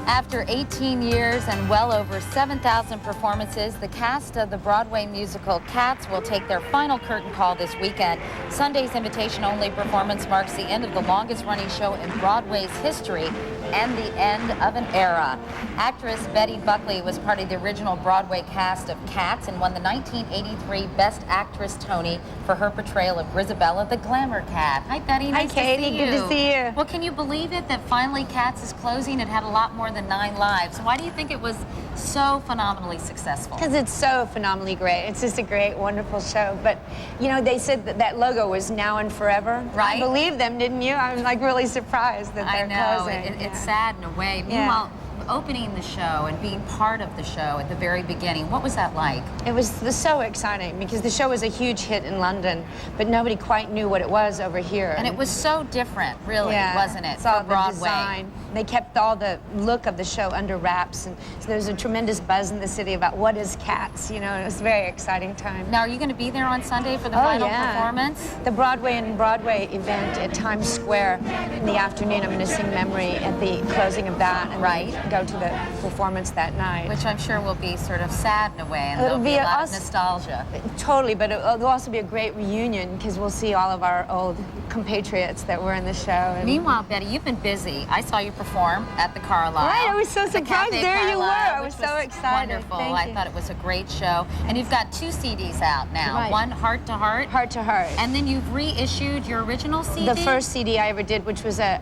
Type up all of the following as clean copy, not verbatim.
After 18 years and well over 7,000 performances, the cast of the Broadway musical Cats will take their final curtain call this weekend. Sunday's invitation-only performance marks the end of the longest-running show in Broadway's history and the end of an era. Actress Betty Buckley was part of the original Broadway cast of Cats and won the 1983 Best Actress Tony for her portrayal of Grisabella the Glamour Cat. Hi, Betty. Nice Hi, Katie. to see you. Good to see you. Well, can you believe it that finally Cats is closing? It had a lot more than 9 lives. Why do you think it was so phenomenally successful? Because it's so phenomenally great. It's just a great, wonderful show. But, you know, they said that that logo was now and forever. Right. I believed them, didn't you? I'm like really surprised that they're closing. closing. It's sad in a way. Meanwhile, opening the show and being part of the show at the very beginning, what was that like? It was so exciting because the show was a huge hit in London, but nobody quite knew what it was over here. And it was so different, really, wasn't it, it's all for Broadway? the design. They kept all the look of the show under wraps, and so there was a tremendous buzz in the city about what is Cats, you know, and it was a very exciting time. Now, are you going to be there on Sunday for the final performance? The Broadway and Broadway event at Times Square in the afternoon. I'm going to sing Memory at the closing of that and go to the performance that night. Which I'm sure will be sort of sad in a way, and there'll be a lot of nostalgia. Totally, but it'll also be a great reunion because we'll see all of our old compatriots that were in the show. And meanwhile, Betty, you've been busy. I saw you perform at the Carlisle. Right, I was so surprised. There you were. I was so excited. Wonderful. I thought it was a great show. And you've got 2 CDs out now. Right. One, Heart to Heart. Heart to Heart. And then you've reissued your original CD? The first CD I ever did, which was a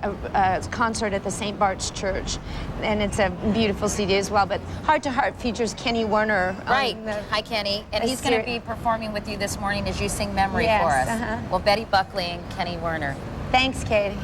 concert at the St. Bart's Church. And it's a beautiful CD as well. But Heart to Heart features Kenny Werner. Right. Hi, Kenny. And he's going to be performing with you this morning as you sing Memory for us. Well, Betty Buckley and Kenny Werner. Thanks, Katie.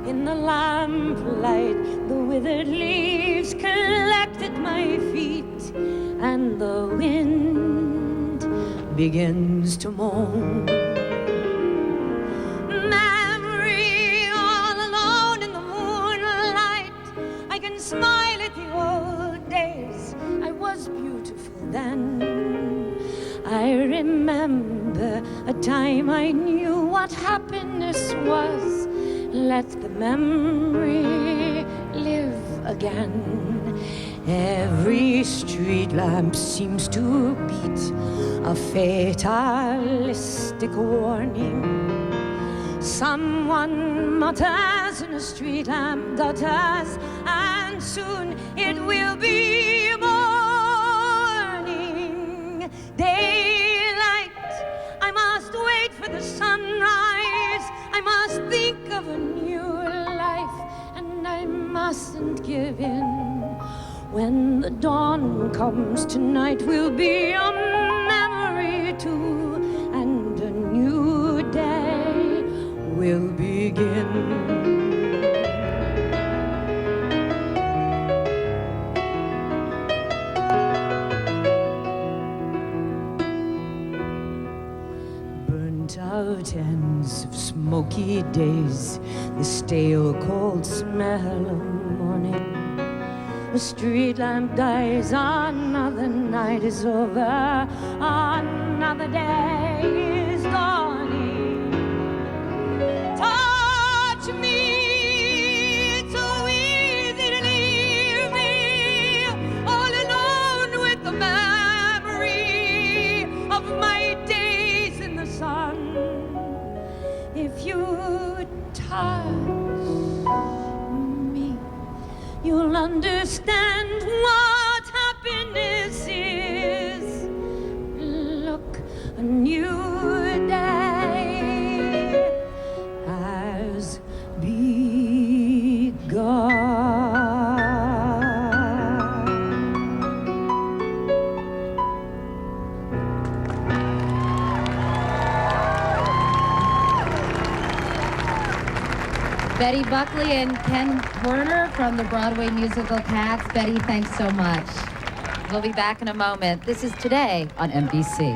In the lamplight, the withered leaves collect at my feet, and the wind begins to moan. Memory, all alone in the moonlight, I can smile at the old days. I was beautiful then. I remember a time I knew what happiness was. Let the memory live again. Every street lamp seems to beat a fatalistic warning. Someone mutters in a street lamp gutters, and soon it will be morning. Daylight, I must wait for the sunrise. I must think of a new life, and I mustn't give in. When the dawn comes, tonight will be a memory too, and a new day will begin. Out ends of smoky days, the stale cold smell of morning. A street lamp dies, another night is over, another day is dawning. Touch me, it's so easy to leave me all alone with the memory of my days in the sun. If you touch me, you'll understand what happiness is. Look, a new day has begun. Betty Buckley and Ken Werner from the Broadway musical Cats. Betty, thanks so much. We'll be back in a moment. This is Today on NBC.